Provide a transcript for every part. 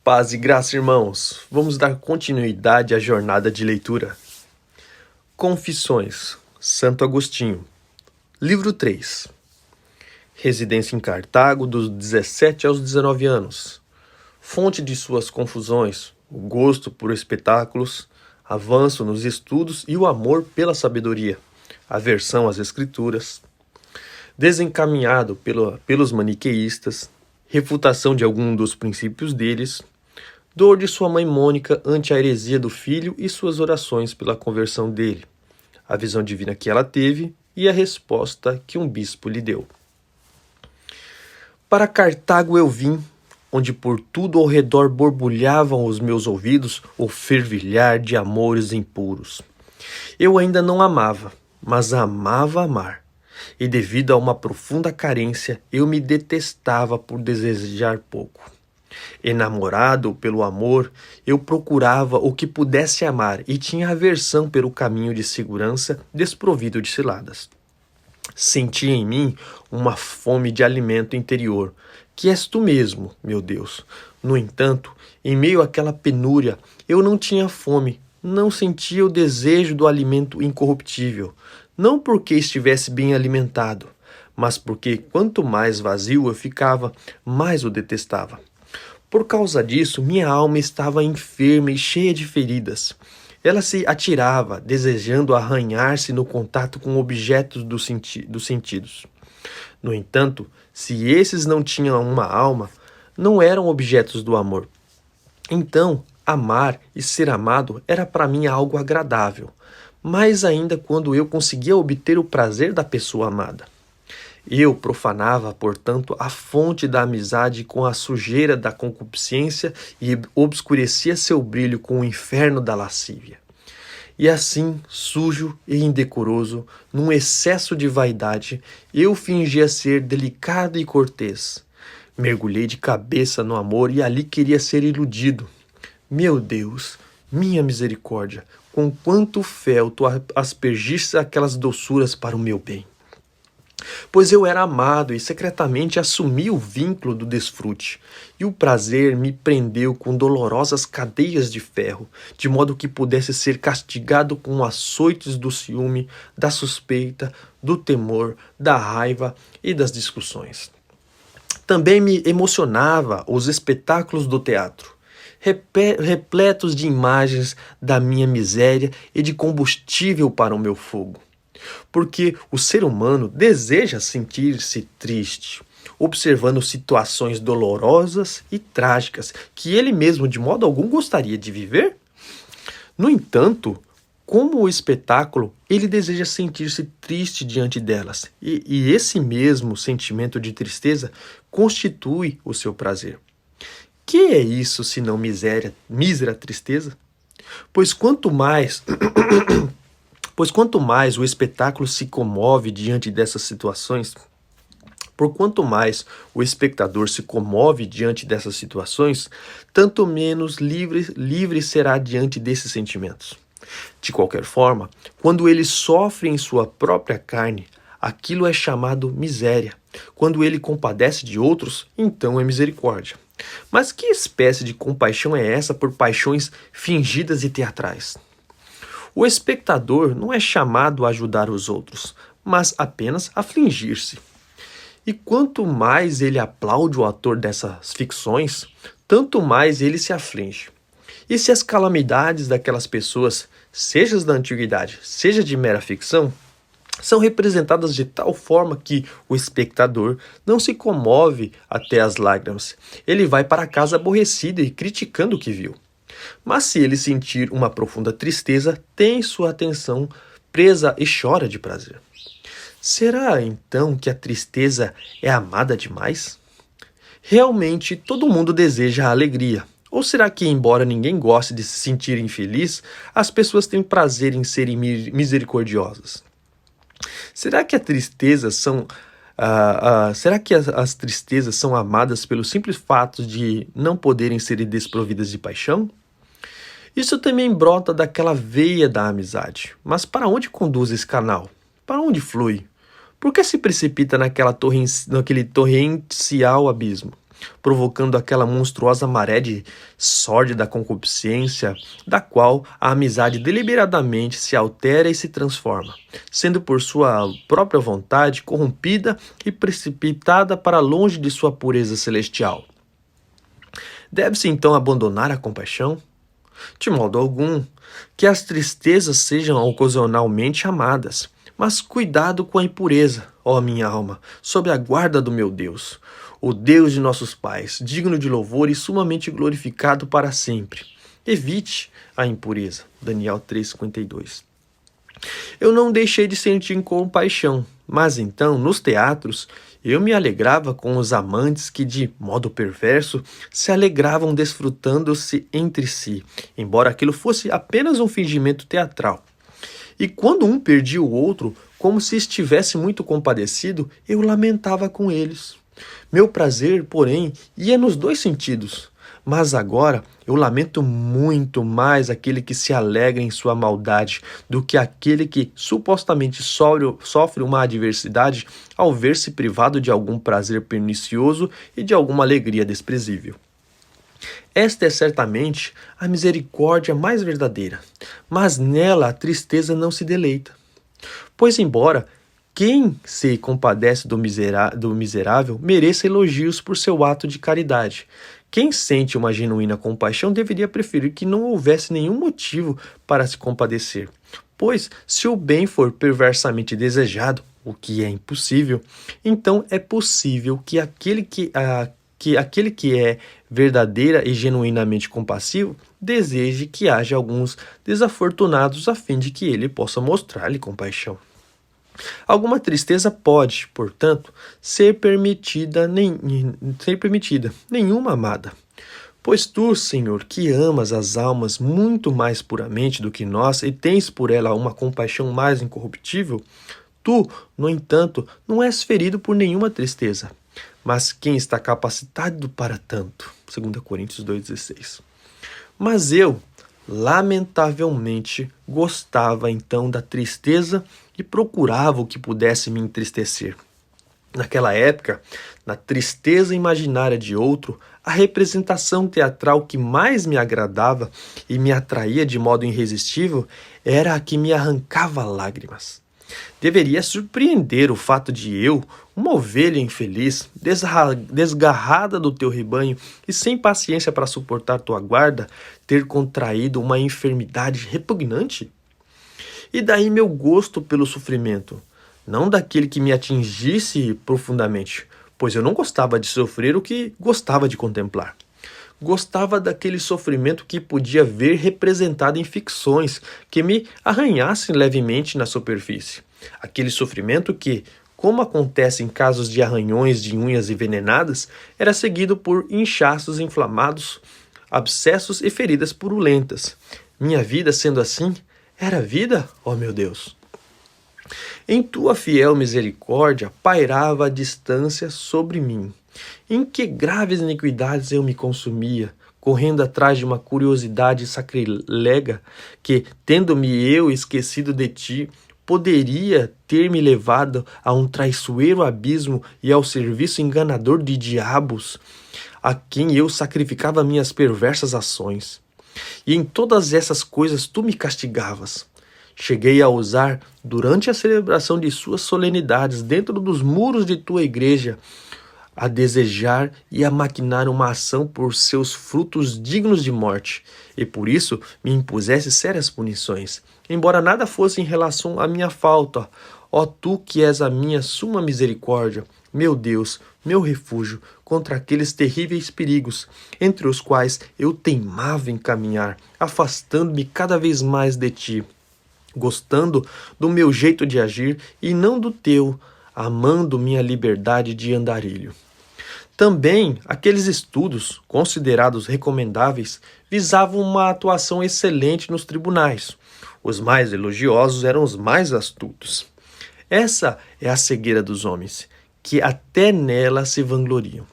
Paz e graça, irmãos. Vamos dar continuidade à jornada de leitura. Confissões, Santo Agostinho. Livro 3. Residência em Cartago dos 17 aos 19 anos. Fonte de suas confusões, o gosto por espetáculos, avanço nos estudos e o amor pela sabedoria, aversão às escrituras. Desencaminhado pelos maniqueístas, refutação de algum dos princípios deles, dor de sua mãe Mônica ante a heresia do filho e suas orações pela conversão dele, a visão divina que ela teve e a resposta que um bispo lhe deu. Para Cartago eu vim, onde por tudo ao redor borbulhavam os meus ouvidos o fervilhar de amores impuros. Eu ainda não amava, mas amava amar, e devido a uma profunda carência, eu me detestava por desejar pouco. Enamorado pelo amor, eu procurava o que pudesse amar e tinha aversão pelo caminho de segurança desprovido de ciladas. Sentia em mim uma fome de alimento interior, que és tu mesmo, meu Deus. No entanto, em meio àquela penúria, eu não tinha fome, não sentia o desejo do alimento incorruptível, não porque estivesse bem alimentado, mas porque quanto mais vazio eu ficava, mais o detestava. Por causa disso, minha alma estava enferma e cheia de feridas. Ela se atirava, desejando arranhar-se no contato com objetos dos sentidos. No entanto, se esses não tinham uma alma, não eram objetos do amor. Então, amar e ser amado era para mim algo agradável, mais ainda quando eu conseguia obter o prazer da pessoa amada. Eu profanava, portanto, a fonte da amizade com a sujeira da concupiscência e obscurecia seu brilho com o inferno da lascívia. E assim, sujo e indecoroso, num excesso de vaidade, eu fingia ser delicado e cortês. Mergulhei de cabeça no amor e ali queria ser iludido. Meu Deus, minha misericórdia, com quanto fel tu aspergiste aquelas doçuras para o meu bem. Pois eu era amado e secretamente assumi o vínculo do desfrute, e o prazer me prendeu com dolorosas cadeias de ferro, de modo que pudesse ser castigado com açoites do ciúme, da suspeita, do temor, da raiva e das discussões. Também me emocionava os espetáculos do teatro, repletos de imagens da minha miséria e de combustível para o meu fogo. Porque o ser humano deseja sentir-se triste, observando situações dolorosas e trágicas que ele mesmo de modo algum gostaria de viver. No entanto, como o espetáculo, ele deseja sentir-se triste diante delas, e esse mesmo sentimento de tristeza constitui o seu prazer. Que é isso senão mísera tristeza? Pois quanto mais o espetáculo se comove diante dessas situações, quanto mais o espectador se comove diante dessas situações, tanto menos livre será diante desses sentimentos. De qualquer forma, quando ele sofre em sua própria carne, aquilo é chamado miséria. Quando ele compadece de outros, então é misericórdia. Mas que espécie de compaixão é essa por paixões fingidas e teatrais? O espectador não é chamado a ajudar os outros, mas apenas a afligir-se. E quanto mais ele aplaude o ator dessas ficções, tanto mais ele se aflige. E se as calamidades daquelas pessoas, seja da antiguidade, seja de mera ficção, são representadas de tal forma que o espectador não se comove até as lágrimas. Ele vai para casa aborrecido e criticando o que viu. Mas se ele sentir uma profunda tristeza, tem sua atenção presa e chora de prazer. Será então que a tristeza é amada demais? Realmente todo mundo deseja a alegria. Ou será que, embora ninguém goste de se sentir infeliz, as pessoas têm prazer em serem misericordiosas? Será que as tristezas são amadas pelo simples fato de não poderem ser desprovidas de paixão? Isso também brota daquela veia da amizade. Mas para onde conduz esse canal? Para onde flui? Por que se precipita naquele torrencial abismo? provocando aquela monstruosa maré de sórdida concupiscência, da qual a amizade deliberadamente se altera e se transforma, sendo por sua própria vontade corrompida e precipitada para longe de sua pureza celestial. Deve-se então abandonar a compaixão? De modo algum, que as tristezas sejam ocasionalmente amadas, mas cuidado com a impureza, ó minha alma, sob a guarda do meu Deus, o Deus de nossos pais, digno de louvor e sumamente glorificado para sempre. Evite a impureza. Daniel 3,52. Eu não deixei de sentir compaixão, mas então, nos teatros, eu me alegrava com os amantes que, de modo perverso, se alegravam desfrutando-se entre si, embora aquilo fosse apenas um fingimento teatral. E quando um perdia o outro, como se estivesse muito compadecido, eu lamentava com eles. Meu prazer, porém, ia nos dois sentidos. Mas agora eu lamento muito mais aquele que se alegra em sua maldade do que aquele que supostamente sofre uma adversidade ao ver-se privado de algum prazer pernicioso e de alguma alegria desprezível. Esta é certamente a misericórdia mais verdadeira, mas nela a tristeza não se deleita. Pois embora quem se compadece do miserável mereça elogios por seu ato de caridade, quem sente uma genuína compaixão deveria preferir que não houvesse nenhum motivo para se compadecer, pois se o bem for perversamente desejado, o que é impossível, então é possível que aquele que é verdadeira e genuinamente compassivo deseje que haja alguns desafortunados a fim de que ele possa mostrar-lhe compaixão. Alguma tristeza pode, portanto, ser permitida, nenhuma amada. Pois tu, Senhor, que amas as almas muito mais puramente do que nós e tens por ela uma compaixão mais incorruptível, tu, no entanto, não és ferido por nenhuma tristeza. Mas quem está capacitado para tanto? 2 Coríntios 2,16. Mas eu, lamentavelmente, gostava então da tristeza e procurava o que pudesse me entristecer. Naquela época, na tristeza imaginária de outro, a representação teatral que mais me agradava e me atraía de modo irresistível era a que me arrancava lágrimas. Deveria surpreender o fato de eu, uma ovelha infeliz, desgarrada do teu rebanho e sem paciência para suportar tua guarda, ter contraído uma enfermidade repugnante? E daí meu gosto pelo sofrimento, não daquele que me atingisse profundamente, pois eu não gostava de sofrer o que gostava de contemplar. Gostava daquele sofrimento que podia ver representado em ficções que me arranhassem levemente na superfície. Aquele sofrimento que, como acontece em casos de arranhões de unhas envenenadas, era seguido por inchaços inflamados, abscessos e feridas purulentas. Minha vida, sendo assim, era vida, ó meu Deus. Em tua fiel misericórdia pairava a distância sobre mim. Em que graves iniquidades eu me consumia, correndo atrás de uma curiosidade sacrilega que, tendo-me eu esquecido de ti, poderia ter me levado a um traiçoeiro abismo e ao serviço enganador de diabos, a quem eu sacrificava minhas perversas ações. E em todas essas coisas tu me castigavas. Cheguei a usar, durante a celebração de suas solenidades dentro dos muros de tua igreja, a desejar e a maquinar uma ação por seus frutos dignos de morte, e por isso me impusesse sérias punições, embora nada fosse em relação à minha falta. Ó tu que és a minha suma misericórdia, meu Deus, meu refúgio contra aqueles terríveis perigos, entre os quais eu teimava em caminhar, afastando-me cada vez mais de ti, gostando do meu jeito de agir e não do teu, amando minha liberdade de andarilho. Também, aqueles estudos, considerados recomendáveis, visavam uma atuação excelente nos tribunais. Os mais elogiosos eram os mais astutos. Essa é a cegueira dos homens, que até nela se vangloriam.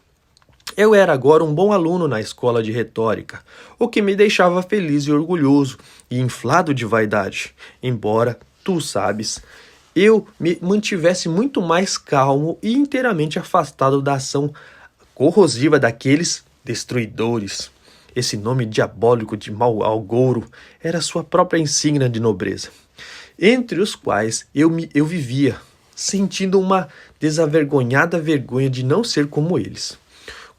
Eu era agora um bom aluno na escola de retórica, o que me deixava feliz e orgulhoso e inflado de vaidade, embora, tu sabes, eu me mantivesse muito mais calmo e inteiramente afastado da ação corrosiva daqueles destruidores. Esse nome diabólico de mau agouro era sua própria insígnia de nobreza, entre os quais eu vivia, sentindo uma desavergonhada vergonha de não ser como eles.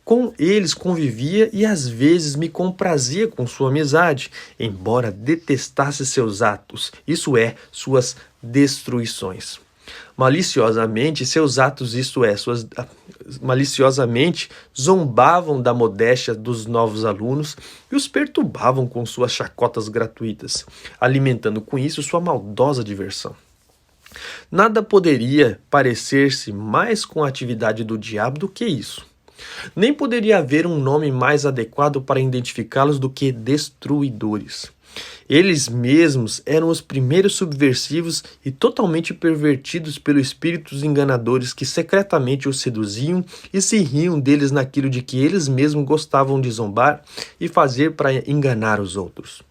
Com eles convivia e às vezes me comprazia com sua amizade, embora detestasse seus atos, isso é, suas destruições. Maliciosamente, seus atos, maliciosamente, zombavam da modéstia dos novos alunos e os perturbavam com suas chacotas gratuitas, alimentando com isso sua maldosa diversão. Nada poderia parecer-se mais com a atividade do diabo do que isso. Nem poderia haver um nome mais adequado para identificá-los do que destruidores. Eles mesmos eram os primeiros subversivos e totalmente pervertidos pelos espíritos enganadores que secretamente os seduziam e se riam deles naquilo de que eles mesmos gostavam de zombar e fazer para enganar os outros.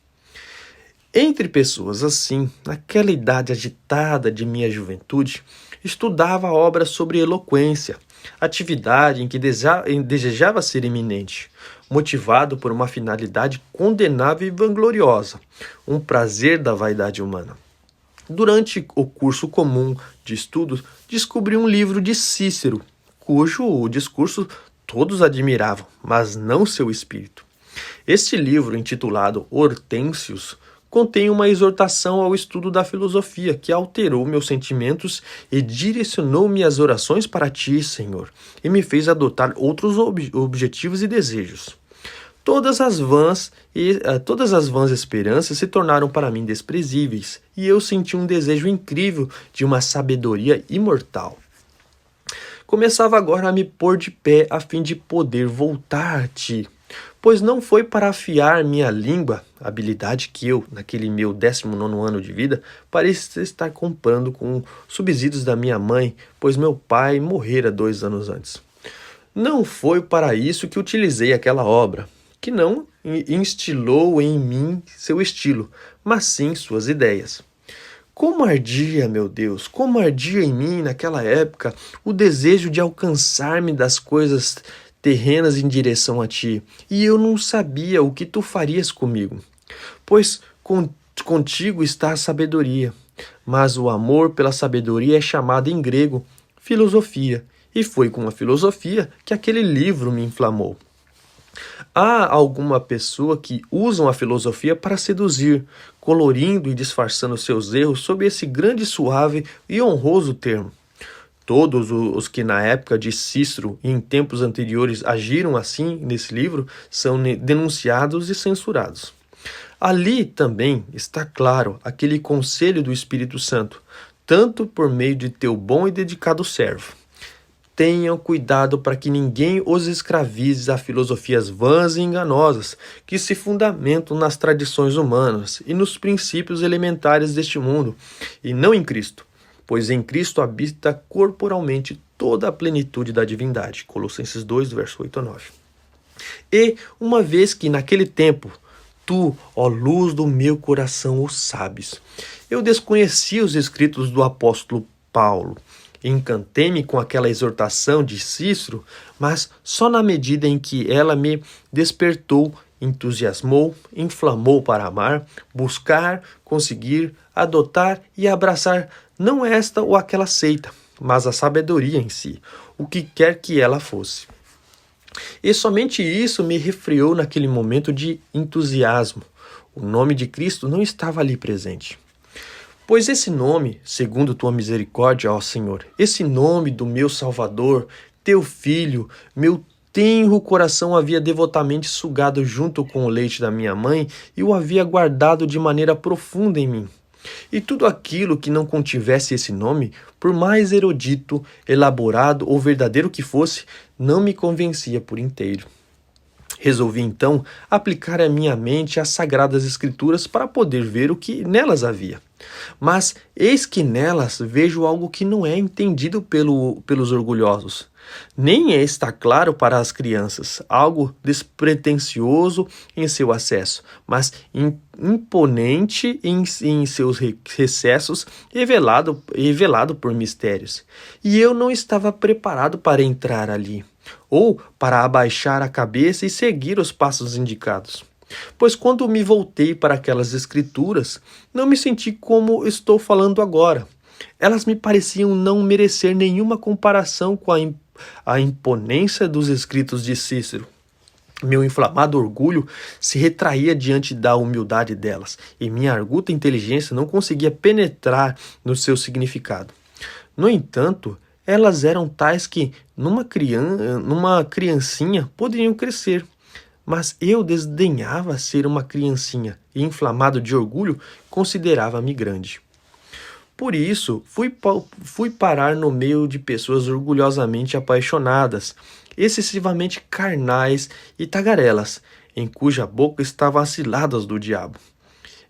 Entre pessoas assim, naquela idade agitada de minha juventude, estudava obras sobre eloquência, atividade em que desejava ser eminente, motivado por uma finalidade condenável e vangloriosa, um prazer da vaidade humana. Durante o curso comum de estudos, descobri um livro de Cícero, cujo discurso todos admiravam, mas não seu espírito. Este livro, intitulado Hortênsios, contém uma exortação ao estudo da filosofia que alterou meus sentimentos e direcionou minhas orações para ti, Senhor, e me fez adotar outros objetivos e desejos. Todas as vãs esperanças se tornaram para mim desprezíveis, e eu senti um desejo incrível de uma sabedoria imortal. Começava agora a me pôr de pé a fim de poder voltar a ti, pois não foi para afiar minha língua, habilidade que eu, naquele meu 19º ano de vida, parecia estar comprando com subsídios da minha mãe, pois meu pai morrera 2 anos antes. Não foi para isso que utilizei aquela obra, que não instilou em mim seu estilo, mas sim suas ideias. Como ardia, meu Deus, como ardia em mim naquela época o desejo de alcançar-me das coisas terrenas em direção a ti, e eu não sabia o que tu farias comigo, pois contigo está a sabedoria, mas o amor pela sabedoria é chamado em grego filosofia, e foi com a filosofia que aquele livro me inflamou. Há alguma pessoa que usam a filosofia para seduzir, colorindo e disfarçando seus erros sob esse grande, suave e honroso termo. Todos os que na época de Cícero e em tempos anteriores agiram assim nesse livro são denunciados e censurados. Ali também está claro aquele conselho do Espírito Santo, tanto por meio de teu bom e dedicado servo. Tenham cuidado para que ninguém os escravize a filosofias vãs e enganosas que se fundamentam nas tradições humanas e nos princípios elementares deste mundo, e não em Cristo, pois em Cristo habita corporalmente toda a plenitude da divindade. Colossenses 2, verso 8 a 9. E, uma vez que naquele tempo, tu, ó luz do meu coração, o sabes, eu desconheci os escritos do apóstolo Paulo, encantei-me com aquela exortação de Cícero, mas só na medida em que ela me despertou, entusiasmou, inflamou para amar, buscar, conseguir, adotar e abraçar não esta ou aquela seita, mas a sabedoria em si, o que quer que ela fosse. E somente isso me refreou naquele momento de entusiasmo. O nome de Cristo não estava ali presente. Pois esse nome, segundo tua misericórdia, ó Senhor, esse nome do meu Salvador, teu Filho, meu tenro coração havia devotamente sugado junto com o leite da minha mãe e o havia guardado de maneira profunda em mim. E tudo aquilo que não contivesse esse nome, por mais erudito, elaborado ou verdadeiro que fosse, não me convencia por inteiro. Resolvi então aplicar a minha mente às sagradas escrituras para poder ver o que nelas havia. Mas eis que nelas vejo algo que não é entendido pelos orgulhosos. Nem está claro para as crianças, algo despretensioso em seu acesso, mas imponente em seus recessos e velado por mistérios. E eu não estava preparado para entrar ali. ou para abaixar a cabeça e seguir os passos indicados. Pois quando me voltei para aquelas escrituras, não me senti como estou falando agora. Elas me pareciam não merecer nenhuma comparação com a imponência dos escritos de Cícero. Meu inflamado orgulho se retraía diante da humildade delas, e minha arguta inteligência não conseguia penetrar no seu significado. No entanto, elas eram tais que, numa criancinha, poderiam crescer. Mas eu desdenhava ser uma criancinha e, inflamado de orgulho, considerava-me grande. Por isso, fui parar no meio de pessoas orgulhosamente apaixonadas, excessivamente carnais e tagarelas, em cuja boca estavam as ciladas do diabo.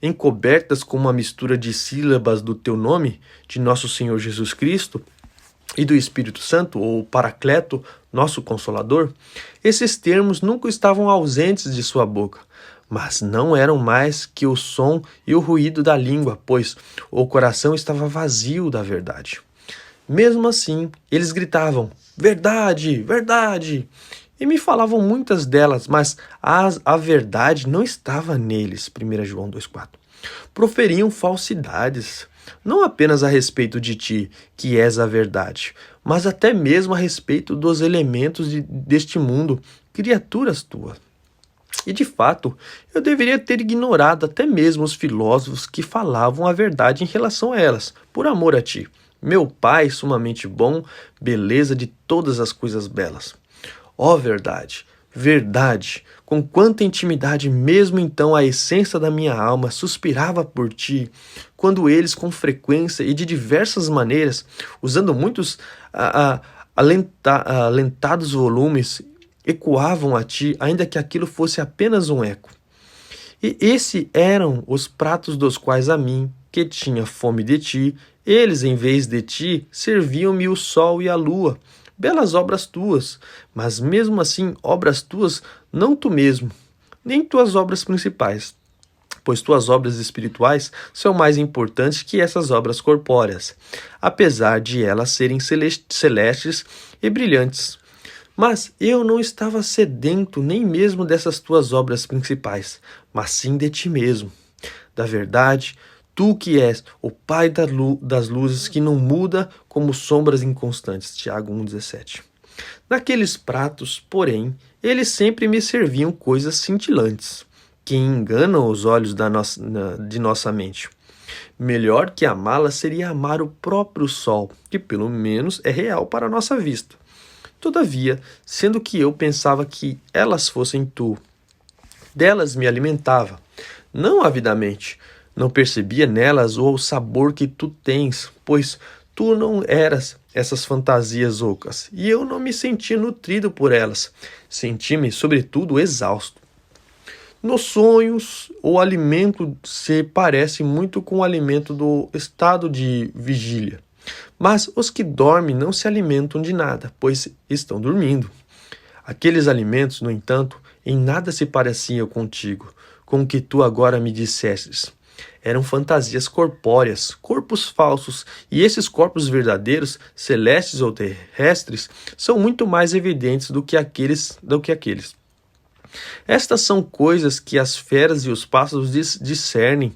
Encobertas com uma mistura de sílabas do teu nome, de nosso Senhor Jesus Cristo, e do Espírito Santo, ou Paracleto, nosso Consolador, esses termos nunca estavam ausentes de sua boca, mas não eram mais que o som e o ruído da língua, pois o coração estava vazio da verdade. Mesmo assim, eles gritavam, verdade, verdade, e me falavam muitas delas, mas a verdade não estava neles, 1 João 2,4. Proferiam falsidades, não apenas a respeito de ti, que és a verdade, mas até mesmo a respeito dos elementos deste mundo, criaturas tuas. E de fato, eu deveria ter ignorado até mesmo os filósofos que falavam a verdade em relação a elas, por amor a ti, meu Pai sumamente bom, beleza de todas as coisas belas. Ó verdade, verdade, com quanta intimidade mesmo então a essência da minha alma suspirava por ti, quando eles com frequência e de diversas maneiras, usando muitos alentados volumes, ecoavam a ti, ainda que aquilo fosse apenas um eco. E esses eram os pratos dos quais a mim, que tinha fome de ti, eles, em vez de ti, serviam-me o sol e a lua, belas obras tuas, mas mesmo assim obras tuas, não tu mesmo, nem tuas obras principais, pois tuas obras espirituais são mais importantes que essas obras corpóreas, apesar de elas serem celestes e brilhantes. Mas eu não estava sedento nem mesmo dessas tuas obras principais, mas sim de ti mesmo, da verdade, tu que és o Pai das luzes que não muda como sombras inconstantes. Tiago 1,17. Naqueles pratos, porém, eles sempre me serviam coisas cintilantes, que enganam os olhos de nossa mente. Melhor que amá-las seria amar o próprio sol, que pelo menos é real para a nossa vista. Todavia, sendo que eu pensava que elas fossem tu, delas me alimentava, não avidamente, não percebia nelas o sabor que tu tens, pois tu não eras essas fantasias ocas, e eu não me sentia nutrido por elas, senti-me, sobretudo, exausto. Nos sonhos, o alimento se parece muito com o alimento do estado de vigília. Mas os que dormem não se alimentam de nada, pois estão dormindo. Aqueles alimentos, no entanto, em nada se pareciam contigo, com o que tu agora me dissestes. Eram fantasias corpóreas, corpos falsos, e esses corpos verdadeiros, celestes ou terrestres, são muito mais evidentes do que aqueles. Estas são coisas que as feras e os pássaros discernem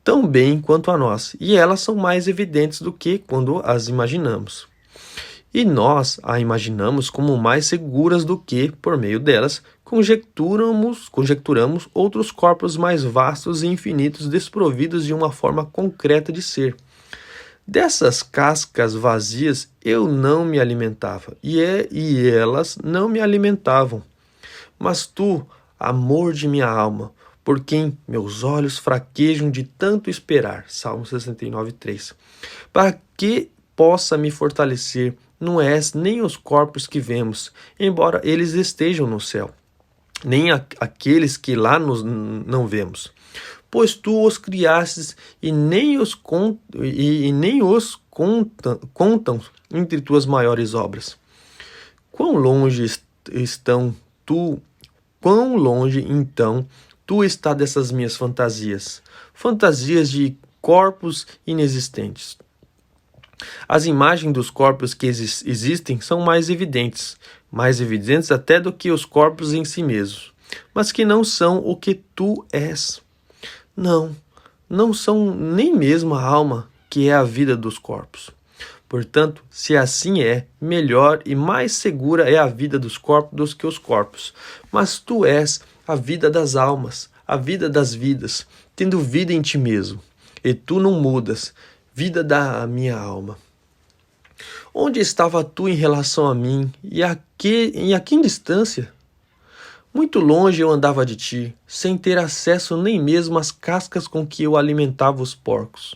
tão bem quanto a nós, e elas são mais evidentes do que quando as imaginamos. E nós a imaginamos como mais seguras do que, por meio delas, conjecturamos outros corpos mais vastos e infinitos desprovidos de uma forma concreta de ser. Dessas cascas vazias eu não me alimentava, e elas não me alimentavam. Mas tu, amor de minha alma, por quem meus olhos fraquejam de tanto esperar. Salmo 69:3. Para que possa me fortalecer, não és nem os corpos que vemos, embora eles estejam no céu, nem aqueles que lá não vemos. Pois tu os criastes e nem os contam entre tuas maiores obras. Quão longe então tu está dessas minhas fantasias de corpos inexistentes. As imagens dos corpos que existem são mais evidentes até do que os corpos em si mesmos, mas que não são o que tu és. Não, não são nem mesmo a alma, que é a vida dos corpos. Portanto, se assim é, melhor e mais segura é a vida dos corpos do que os corpos. Mas tu és a vida das almas, a vida das vidas, tendo vida em ti mesmo. E tu não mudas, vida da minha alma. Onde estava tu em relação a mim, e a que distância? Muito longe eu andava de ti, sem ter acesso nem mesmo às cascas com que eu alimentava os porcos.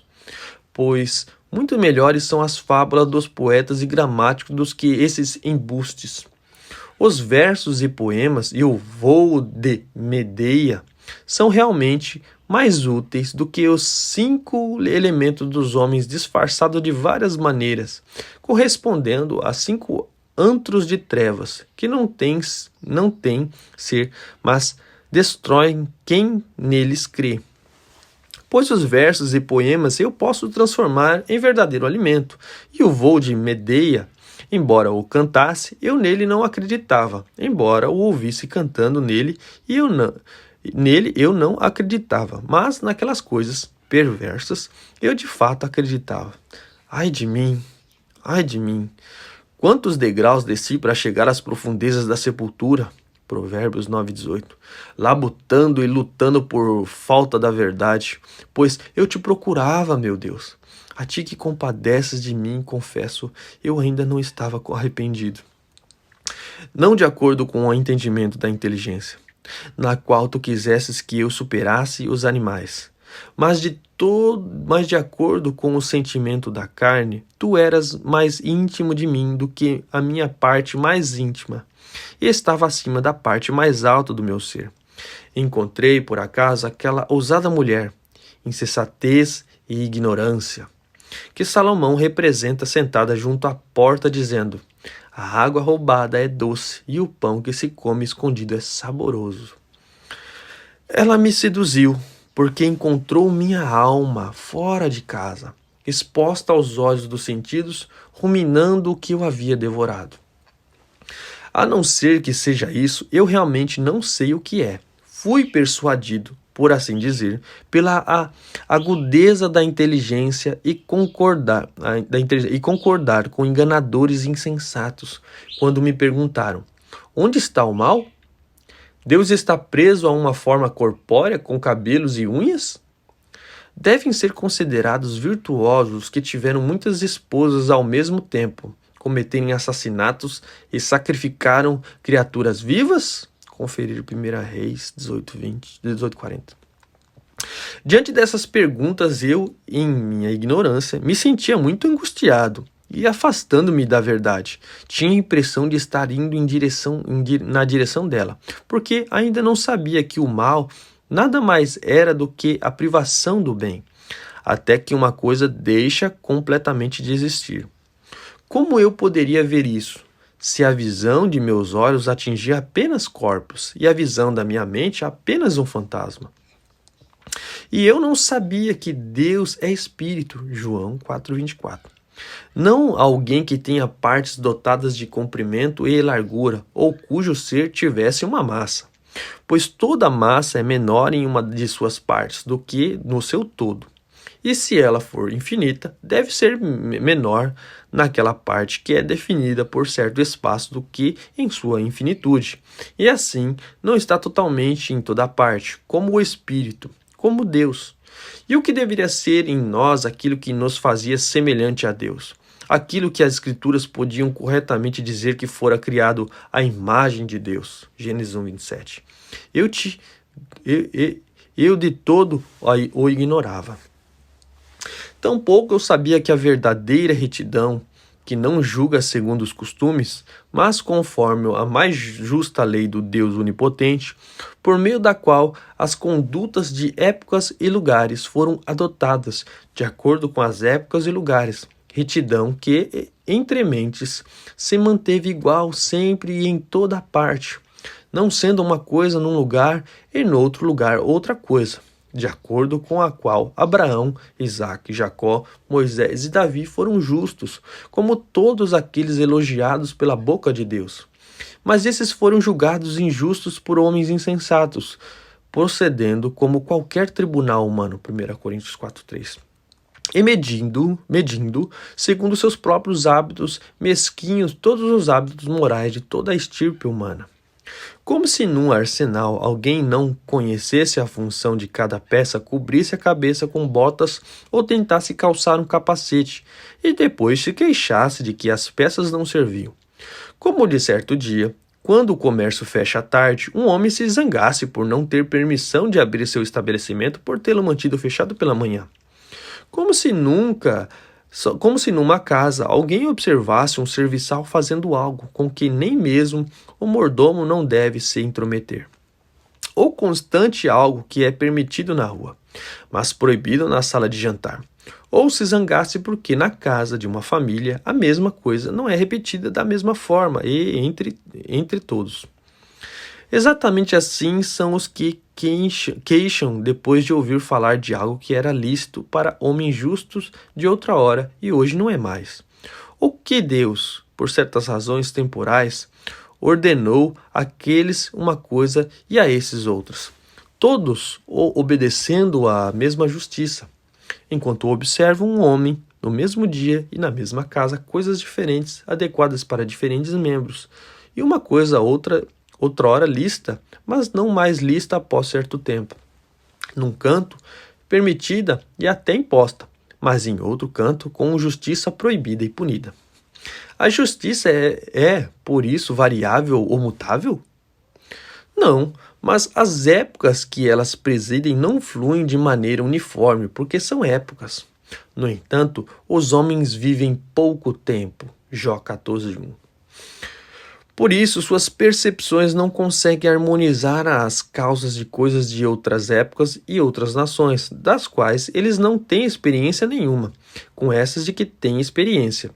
Pois muito melhores são as fábulas dos poetas e gramáticos do que esses embustes. Os versos e poemas e o voo de Medeia são realmente mais úteis do que os 5 elementos dos homens disfarçados de várias maneiras, correspondendo a 5 antros de trevas, que não têm ser, mas destroem quem neles crê. Pois os versos e poemas eu posso transformar em verdadeiro alimento, e o voo de Medeia, embora o cantasse, eu nele não acreditava, embora o ouvisse cantando nele, e nele eu não acreditava, mas naquelas coisas perversas eu de fato acreditava. Ai de mim, ai de mim! Quantos degraus desci para chegar às profundezas da sepultura? Provérbios 9:18. Labutando e lutando por falta da verdade, pois eu te procurava, meu Deus. A ti que compadeces de mim, confesso, eu ainda não estava arrependido. Não de acordo com o entendimento da inteligência, na qual tu quisesses que eu superasse os animais, mas de acordo com o sentimento da carne, tu eras mais íntimo de mim do que a minha parte mais íntima, e estava acima da parte mais alta do meu ser. Encontrei, por acaso, aquela ousada mulher, insensatez e ignorância, que Salomão representa sentada junto à porta, dizendo: a água roubada é doce e o pão que se come escondido é saboroso. Ela me seduziu, porque encontrou minha alma fora de casa, exposta aos olhos dos sentidos, ruminando o que eu havia devorado. A não ser que seja isso, eu realmente não sei o que é. Fui persuadido, por assim dizer, pela agudeza da inteligência e concordar com enganadores insensatos, quando me perguntaram: onde está o mal? Deus está preso a uma forma corpórea com cabelos e unhas? Devem ser considerados virtuosos que tiveram muitas esposas ao mesmo tempo, cometerem assassinatos e sacrificaram criaturas vivas? Conferir 1 Reis 18:40. Diante dessas perguntas, eu, em minha ignorância, me sentia muito angustiado e afastando-me da verdade. Tinha a impressão de estar indo na direção dela, porque ainda não sabia que o mal nada mais era do que a privação do bem, até que uma coisa deixa completamente de existir. Como eu poderia ver isso, se a visão de meus olhos atingia apenas corpos e a visão da minha mente apenas um fantasma? E eu não sabia que Deus é espírito, João 4:24. Não alguém que tenha partes dotadas de comprimento e largura, ou cujo ser tivesse uma massa, pois toda massa é menor em uma de suas partes do que no seu todo. E se ela for infinita, deve ser menor naquela parte que é definida por certo espaço do que em sua infinitude. E assim, não está totalmente em toda parte, como o Espírito, como Deus. E o que deveria ser em nós aquilo que nos fazia semelhante a Deus? Aquilo que as Escrituras podiam corretamente dizer que fora criado à imagem de Deus. Gênesis 1:27. Eu de todo o ignorava. Tampouco eu sabia que a verdadeira retidão, que não julga segundo os costumes, mas conforme a mais justa lei do Deus onipotente, por meio da qual as condutas de épocas e lugares foram adotadas de acordo com as épocas e lugares, retidão que, entre mentes, se manteve igual sempre e em toda parte, não sendo uma coisa num lugar e no outro lugar outra coisa. de acordo com a qual Abraão, Isaque, Jacó, Moisés e Davi foram justos, como todos aqueles elogiados pela boca de Deus. Mas esses foram julgados injustos por homens insensatos, procedendo como qualquer tribunal humano, 1 Coríntios 4:3. E medindo, segundo seus próprios hábitos mesquinhos, todos os hábitos morais de toda a estirpe humana. Como se num arsenal alguém não conhecesse a função de cada peça, cobrisse a cabeça com botas ou tentasse calçar um capacete, e depois se queixasse de que as peças não serviam. Como de certo dia, quando o comércio fecha à tarde, um homem se zangasse por não ter permissão de abrir seu estabelecimento por tê-lo mantido fechado pela manhã. Como se numa casa alguém observasse um serviçal fazendo algo com que nem mesmo o mordomo não deve se intrometer. Ou constante algo que é permitido na rua, mas proibido na sala de jantar. Ou se zangasse porque na casa de uma família a mesma coisa não é repetida da mesma forma e entre todos. Exatamente assim são os que queixam depois de ouvir falar de algo que era lícito para homens justos de outra hora e hoje não é mais. Ou que Deus, por certas razões temporais, ordenou àqueles uma coisa e a esses outras, todos obedecendo à mesma justiça, enquanto observam um homem no mesmo dia e na mesma casa coisas diferentes, adequadas para diferentes membros, e uma coisa outrora lícita, mas não mais lícita após certo tempo. Num canto, permitida e até imposta, mas em outro canto, com justiça proibida e punida. A justiça por isso, variável ou mutável? Não, mas as épocas que elas presidem não fluem de maneira uniforme, porque são épocas. No entanto, os homens vivem pouco tempo. Jó 14:1. Por isso, suas percepções não conseguem harmonizar as causas de coisas de outras épocas e outras nações, das quais eles não têm experiência nenhuma, com essas de que têm experiência.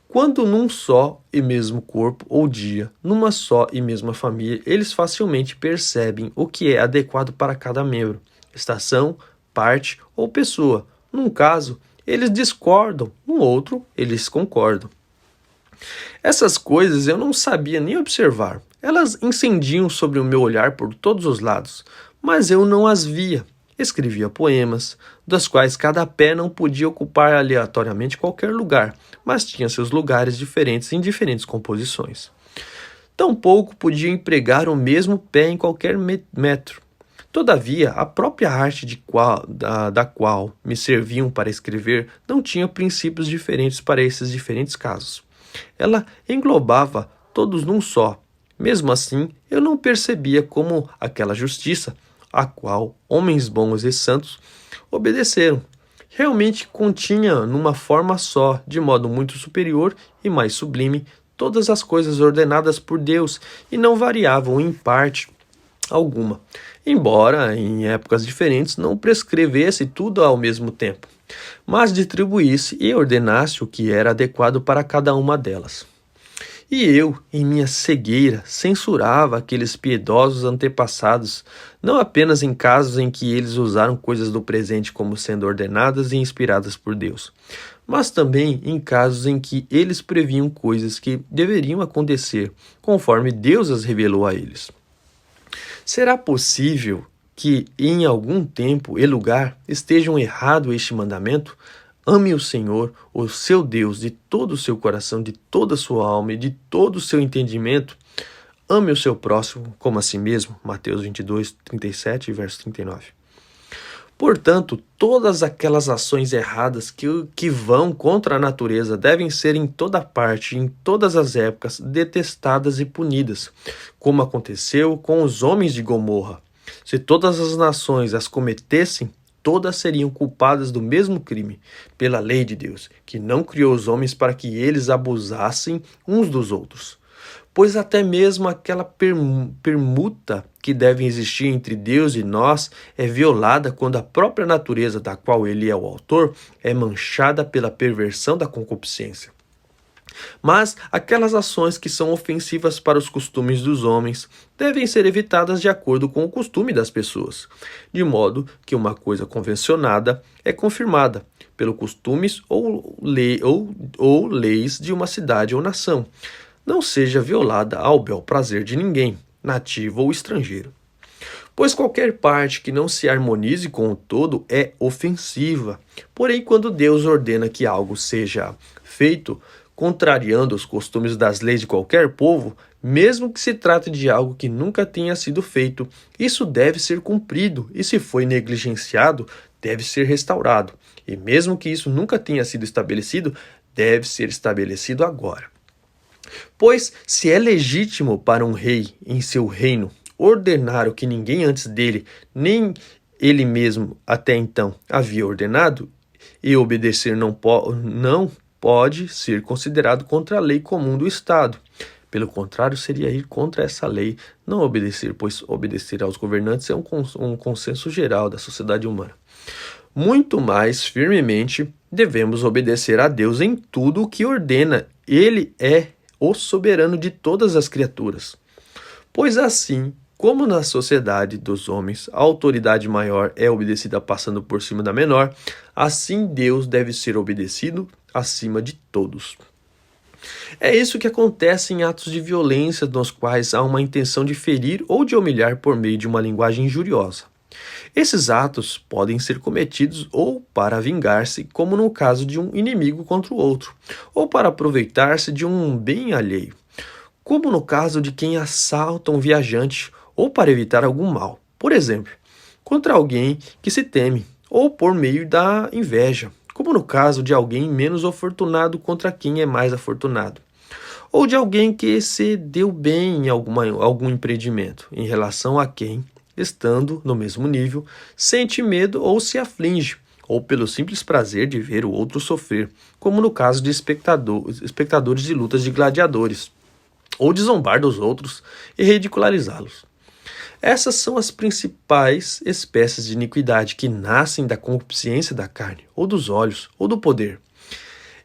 Quando num só e mesmo corpo ou dia, numa só e mesma família, eles facilmente percebem o que é adequado para cada membro, estação, parte ou pessoa. Num caso, eles discordam, no outro, eles concordam. Essas coisas eu não sabia nem observar. Elas incendiam sobre o meu olhar por todos os lados, mas eu não as via. Escrevia poemas, dos quais cada pé não podia ocupar aleatoriamente qualquer lugar, mas tinha seus lugares diferentes em diferentes composições. Tampouco podia empregar o mesmo pé em qualquer metro. Todavia, a própria arte da qual me serviam para escrever não tinha princípios diferentes para esses diferentes casos. Ela englobava todos num só. Mesmo assim, eu não percebia como aquela justiça, a qual homens bons e santos obedeceram, realmente continha numa forma só, de modo muito superior e mais sublime, todas as coisas ordenadas por Deus e não variavam em parte alguma, embora em épocas diferentes não prescrevesse tudo ao mesmo tempo, mas distribuísse e ordenasse o que era adequado para cada uma delas. E eu, em minha cegueira, censurava aqueles piedosos antepassados, não apenas em casos em que eles usaram coisas do presente como sendo ordenadas e inspiradas por Deus, mas também em casos em que eles previam coisas que deveriam acontecer, conforme Deus as revelou a eles. Será possível que em algum tempo e lugar estejam errado este mandamento? Ame o Senhor, o seu Deus, de todo o seu coração, de toda a sua alma e de todo o seu entendimento. Ame o seu próximo como a si mesmo. Mateus 22, 37 e verso 39. Portanto, todas aquelas ações erradas que vão contra a natureza devem ser em toda parte, em todas as épocas, detestadas e punidas, como aconteceu com os homens de Gomorra. Se todas as nações as cometessem, todas seriam culpadas do mesmo crime, pela lei de Deus, que não criou os homens para que eles abusassem uns dos outros. Pois até mesmo aquela permuta que deve existir entre Deus e nós é violada quando a própria natureza da qual ele é o autor é manchada pela perversão da concupiscência. Mas aquelas ações que são ofensivas para os costumes dos homens devem ser evitadas de acordo com o costume das pessoas, de modo que uma coisa convencionada é confirmada pelos costumes ou leis de uma cidade ou nação, não seja violada ao bel prazer de ninguém, nativo ou estrangeiro. Pois qualquer parte que não se harmonize com o todo é ofensiva. Porém, quando Deus ordena que algo seja feito, contrariando os costumes das leis de qualquer povo, mesmo que se trate de algo que nunca tenha sido feito, isso deve ser cumprido, e se foi negligenciado, deve ser restaurado. E mesmo que isso nunca tenha sido estabelecido, deve ser estabelecido agora. Pois, se é legítimo para um rei em seu reino ordenar o que ninguém antes dele, nem ele mesmo até então havia ordenado, e obedecer não pode ser considerado contra a lei comum do Estado. Pelo contrário, seria ir contra essa lei, não obedecer, pois obedecer aos governantes é um consenso geral da sociedade humana. Muito mais firmemente devemos obedecer a Deus em tudo o que ordena. Ele é o soberano de todas as criaturas. Pois assim, como na sociedade dos homens a autoridade maior é obedecida passando por cima da menor, assim Deus deve ser obedecido acima de todos. É isso que acontece em atos de violência nos quais há uma intenção de ferir ou de humilhar por meio de uma linguagem injuriosa. Esses atos podem ser cometidos ou para vingar-se, como no caso de um inimigo contra o outro, ou para aproveitar-se de um bem alheio, como no caso de quem assalta um viajante, ou para evitar algum mal, por exemplo, contra alguém que se teme, ou por meio da inveja, como no caso de alguém menos afortunado contra quem é mais afortunado, ou de alguém que se deu bem em algum empreendimento, em relação a quem, estando no mesmo nível, sente medo ou se aflige, ou pelo simples prazer de ver o outro sofrer, como no caso de espectadores de lutas de gladiadores, ou de zombar dos outros e ridicularizá-los. Essas são as principais espécies de iniquidade que nascem da concupiscência da carne, ou dos olhos, ou do poder.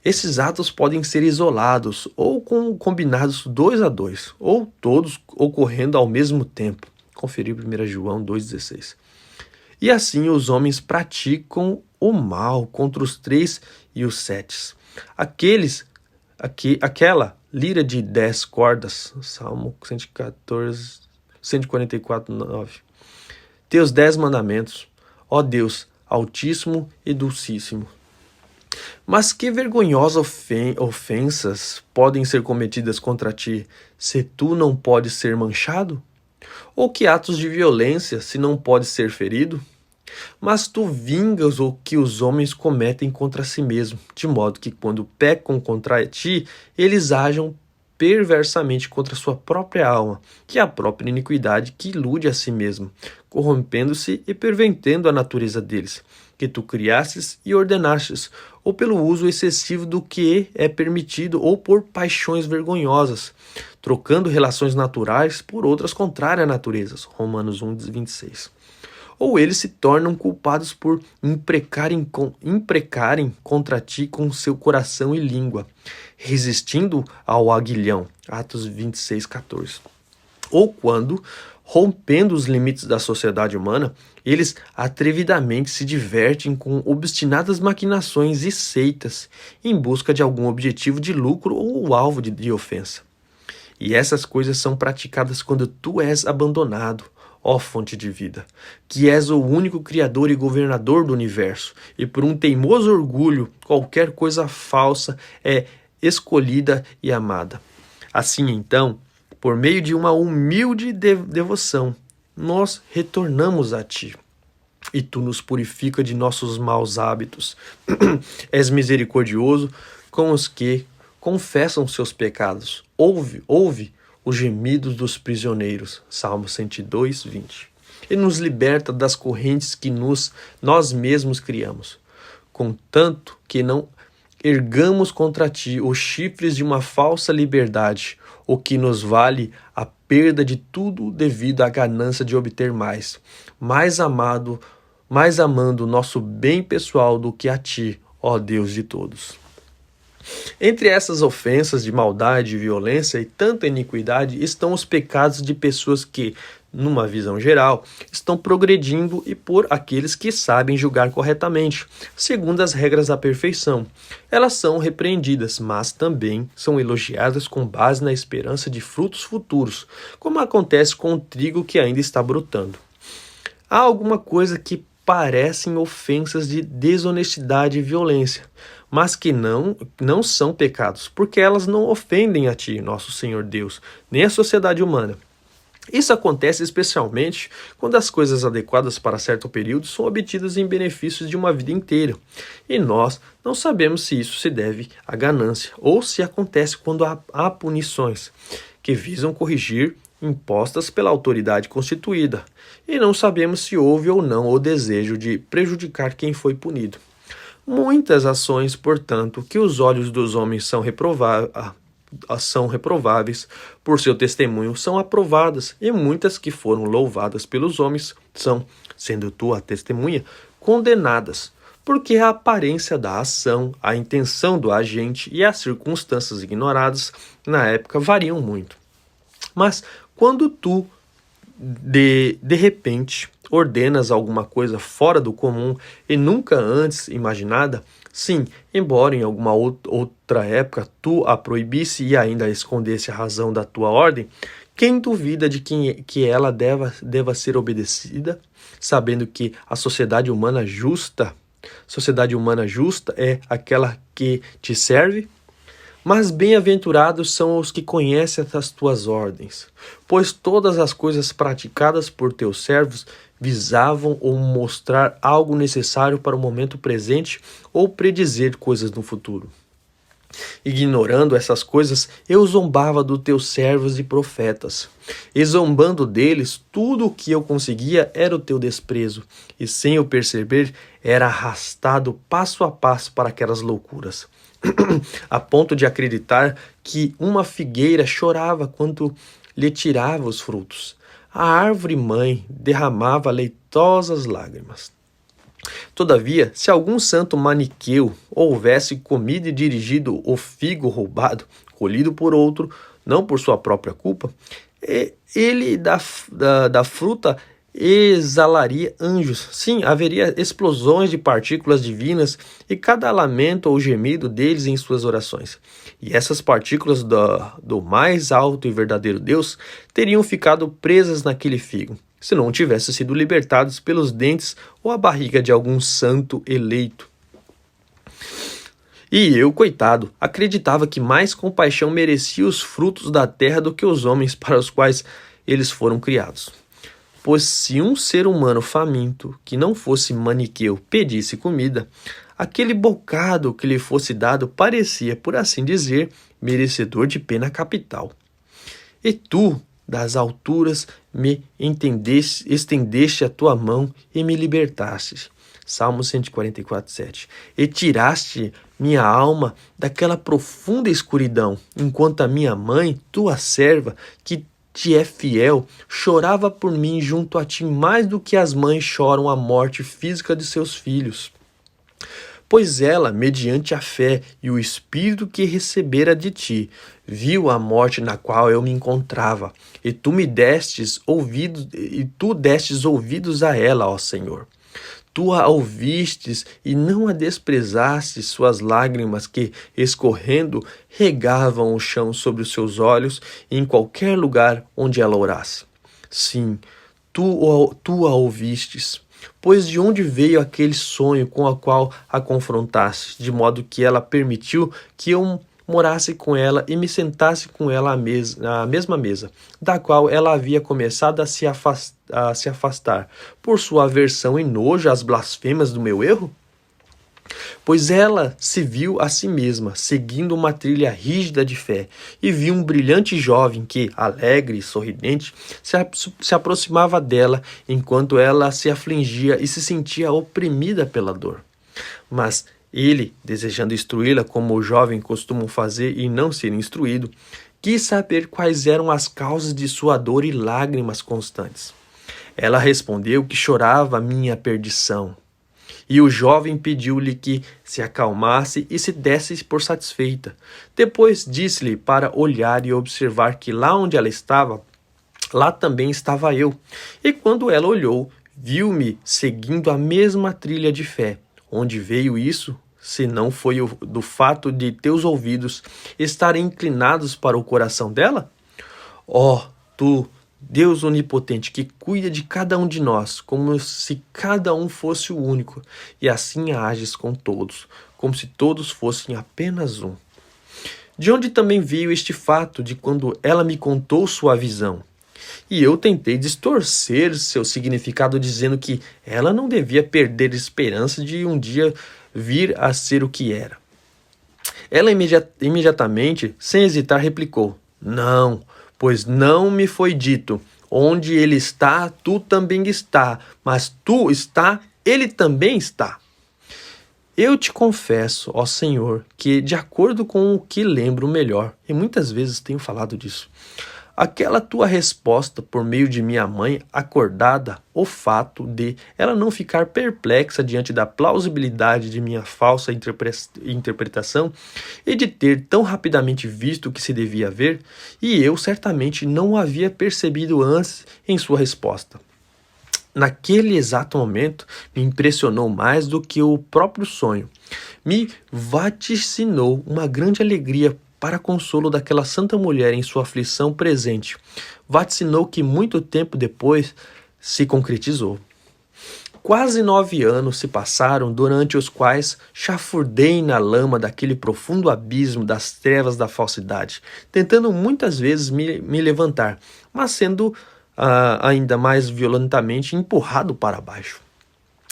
Esses atos podem ser isolados, ou combinados 2 a 2, ou todos ocorrendo ao mesmo tempo. Conferir 1 João 2,16. E assim os homens praticam o mal contra os 3 e os 7. Aquela lira de 10 cordas, Salmo 144, 9. Teus 10 mandamentos, ó Deus, Altíssimo e Dulcíssimo. Mas que vergonhosas ofensas podem ser cometidas contra ti, se tu não podes ser manchado? Ou que atos de violência, se não podes ser ferido? Mas tu vingas o que os homens cometem contra si mesmo, de modo que quando pecam contra ti, eles ajam perversamente contra sua própria alma, que é a própria iniquidade que ilude a si mesmo, corrompendo-se e pervertendo a natureza deles, que tu criastes e ordenastes, ou pelo uso excessivo do que é permitido, ou por paixões vergonhosas, trocando relações naturais por outras contrárias à natureza. Romanos 1:26. Ou eles se tornam culpados por imprecarem contra ti com seu coração e língua, resistindo ao aguilhão. Atos 26:14. Ou quando, rompendo os limites da sociedade humana, eles atrevidamente se divertem com obstinadas maquinações e seitas em busca de algum objetivo de lucro ou alvo de ofensa. E essas coisas são praticadas quando tu és abandonado, ó fonte de vida, que és o único criador e governador do universo, e por um teimoso orgulho, qualquer coisa falsa é escolhida e amada. Assim então, por meio de uma humilde devoção, nós retornamos a ti, e tu nos purifica de nossos maus hábitos. És misericordioso com os que confessam seus pecados. Ouve os gemidos dos prisioneiros. Salmo 102:20. E nos liberta das correntes que nós mesmos criamos, contanto que não ergamos contra ti os chifres de uma falsa liberdade, o que nos vale a perda de tudo devido à ganância de obter mais amando nosso bem pessoal do que a ti, ó Deus de todos. Entre essas ofensas de maldade, violência e tanta iniquidade estão os pecados de pessoas que, numa visão geral, estão progredindo e por aqueles que sabem julgar corretamente, segundo as regras da perfeição. Elas são repreendidas, mas também são elogiadas com base na esperança de frutos futuros, como acontece com o trigo que ainda está brotando. Há alguma coisa que parecem ofensas de desonestidade e violência, mas que não são pecados, porque elas não ofendem a ti, nosso Senhor Deus, nem a sociedade humana. Isso acontece especialmente quando as coisas adequadas para certo período são obtidas em benefícios de uma vida inteira. E nós não sabemos se isso se deve à ganância ou se acontece quando há punições que visam corrigir impostas pela autoridade constituída. E não sabemos se houve ou não o desejo de prejudicar quem foi punido. Muitas ações, portanto, que os olhos dos homens são reprováveis por seu testemunho são aprovadas, e muitas que foram louvadas pelos homens são, sendo tu a testemunha, condenadas, porque a aparência da ação, a intenção do agente e as circunstâncias ignoradas na época variam muito. Mas quando tu, de repente, ordenas alguma coisa fora do comum e nunca antes imaginada, sim, embora em alguma outra época tu a proibisse e ainda escondesse a razão da tua ordem, quem duvida de que ela deva ser obedecida, sabendo que a sociedade humana justa é aquela que te serve? Mas bem-aventurados são os que conhecem as tuas ordens, pois todas as coisas praticadas por teus servos visavam ou mostrar algo necessário para o momento presente ou predizer coisas no futuro. Ignorando essas coisas, eu zombava dos teus servos e profetas. E zombando deles, tudo o que eu conseguia era o teu desprezo, e sem eu perceber, era arrastado passo a passo para aquelas loucuras. A ponto de acreditar que uma figueira chorava quando lhe tirava os frutos. A árvore mãe derramava leitosas lágrimas. Todavia, se algum santo maniqueu houvesse comido e dirigido o figo roubado, colhido por outro, não por sua própria culpa, ele da fruta exalaria anjos. Sim, haveria explosões de partículas divinas e cada lamento ou gemido deles em suas orações. E essas partículas do mais alto e verdadeiro Deus teriam ficado presas naquele figo, se não tivessem sido libertados pelos dentes ou a barriga de algum santo eleito. E eu, coitado, acreditava que mais compaixão merecia os frutos da terra do que os homens para os quais eles foram criados. Pois se um ser humano faminto, que não fosse maniqueu, pedisse comida, aquele bocado que lhe fosse dado parecia, por assim dizer, merecedor de pena capital. E tu, das alturas, me estendeste a tua mão e me libertaste. Salmo 144, 7. E tiraste minha alma daquela profunda escuridão, enquanto a minha mãe, tua serva, que te é fiel, chorava por mim junto a ti mais do que as mães choram a morte física de seus filhos. Pois ela, mediante a fé e o Espírito que recebera de ti, viu a morte na qual eu me encontrava, e tu destes ouvidos a ela, ó Senhor. Tu a ouvistes e não a desprezastes, suas lágrimas que, escorrendo, regavam o chão sobre os seus olhos e em qualquer lugar onde ela orasse. Sim, tu a ouvistes. Pois de onde veio aquele sonho com o qual a confrontaste, de modo que ela permitiu que eu morasse com ela e me sentasse com ela à mesma mesa, da qual ela havia começado a se afastar, por sua aversão e nojo às blasfêmias do meu erro? Pois ela se viu a si mesma, seguindo uma trilha rígida de fé, e viu um brilhante jovem que, alegre e sorridente, se aproximava dela, enquanto ela se afligia e se sentia oprimida pela dor. Mas ele, desejando instruí-la como o jovem costuma fazer e não ser instruído, quis saber quais eram as causas de sua dor e lágrimas constantes. Ela respondeu que chorava minha perdição, E o jovem pediu-lhe que se acalmasse e se desse por satisfeita. Depois disse-lhe para olhar e observar que lá onde ela estava, lá também estava eu. E quando ela olhou, viu-me seguindo a mesma trilha de fé. Onde veio isso, se não foi do fato de teus ouvidos estarem inclinados para o coração dela? Ó, tu, Deus onipotente, que cuida de cada um de nós, como se cada um fosse o único, e assim ages com todos, como se todos fossem apenas um. De onde também veio este fato de quando ela me contou sua visão? E eu tentei distorcer seu significado dizendo que ela não devia perder esperança de um dia vir a ser o que era. Ela imediatamente, sem hesitar, replicou: Não, pois não me foi dito, onde ele está, tu também está, mas tu está, ele também está. Eu te confesso, ó Senhor, que de acordo com o que lembro melhor, e muitas vezes tenho falado disso, aquela tua resposta por meio de minha mãe acordada, o fato de ela não ficar perplexa diante da plausibilidade de minha falsa interpretação e de ter tão rapidamente visto o que se devia ver, e eu certamente não o havia percebido antes em sua resposta. Naquele exato momento, me impressionou mais do que o próprio sonho. Me vaticinou uma grande alegria para consolo daquela santa mulher em sua aflição presente. Vaticinou que muito tempo depois se concretizou. Quase 9 anos se passaram, durante os quais chafurdei na lama daquele profundo abismo das trevas da falsidade, tentando muitas vezes me levantar, mas sendo ainda mais violentamente empurrado para baixo.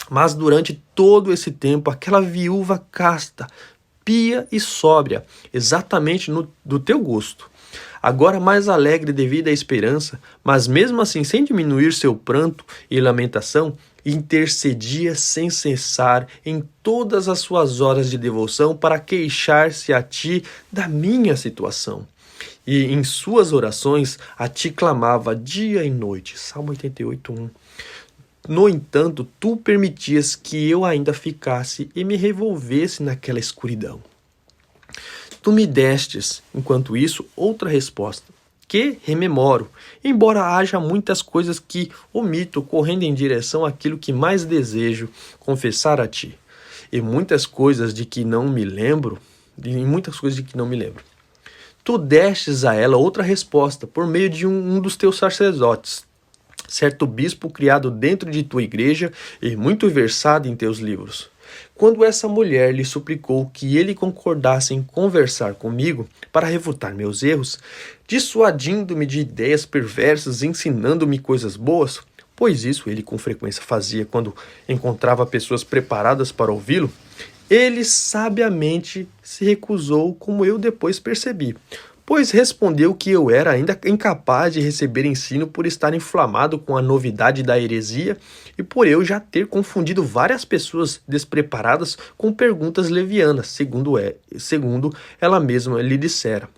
Mas durante todo esse tempo, aquela viúva casta, pia e sóbria, exatamente do teu gosto, agora mais alegre devido à esperança, mas mesmo assim sem diminuir seu pranto e lamentação, intercedia sem cessar em todas as suas horas de devoção para queixar-se a ti da minha situação. E em suas orações a ti clamava dia e noite. Salmo 88:1. No entanto, tu permitias que eu ainda ficasse e me revolvesse naquela escuridão. Tu me destes, enquanto isso, outra resposta, que rememoro, embora haja muitas coisas que omito correndo em direção àquilo que mais desejo confessar a ti, e muitas coisas de que não me lembro. Tu destes a ela outra resposta por meio de um dos teus sacerdotes, certo bispo criado dentro de tua igreja e muito versado em teus livros. Quando essa mulher lhe suplicou que ele concordasse em conversar comigo para refutar meus erros, dissuadindo-me de ideias perversas, ensinando-me coisas boas, pois isso ele com frequência fazia quando encontrava pessoas preparadas para ouvi-lo, ele sabiamente se recusou, como eu depois percebi, pois respondeu que eu era ainda incapaz de receber ensino por estar inflamado com a novidade da heresia e por eu já ter confundido várias pessoas despreparadas com perguntas levianas, segundo ela mesma lhe dissera.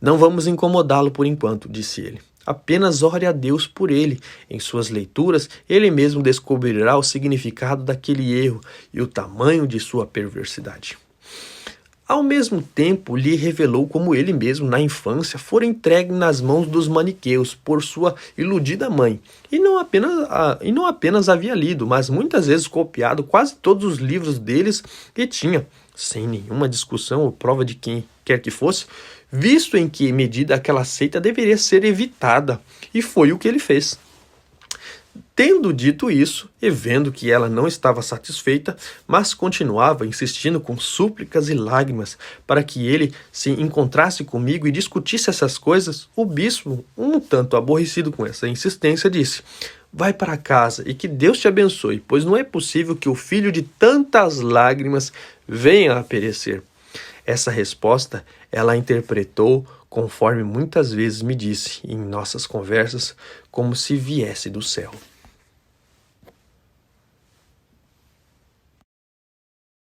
Não vamos incomodá-lo por enquanto, disse ele. Apenas ore a Deus por ele. Em suas leituras, ele mesmo descobrirá o significado daquele erro e o tamanho de sua perversidade. Ao mesmo tempo, lhe revelou como ele mesmo, na infância, fora entregue nas mãos dos maniqueus por sua iludida mãe, e não apenas havia lido, mas muitas vezes copiado quase todos os livros deles e tinha, sem nenhuma discussão ou prova de quem quer que fosse, visto em que medida aquela seita deveria ser evitada, e foi o que ele fez. Tendo dito isso, e vendo que ela não estava satisfeita, mas continuava insistindo com súplicas e lágrimas para que ele se encontrasse comigo e discutisse essas coisas, o bispo, um tanto aborrecido com essa insistência, disse: vai para casa e que Deus te abençoe, pois não é possível que o filho de tantas lágrimas venha a perecer. Essa resposta ela interpretou, conforme muitas vezes me disse em nossas conversas, como se viesse do céu.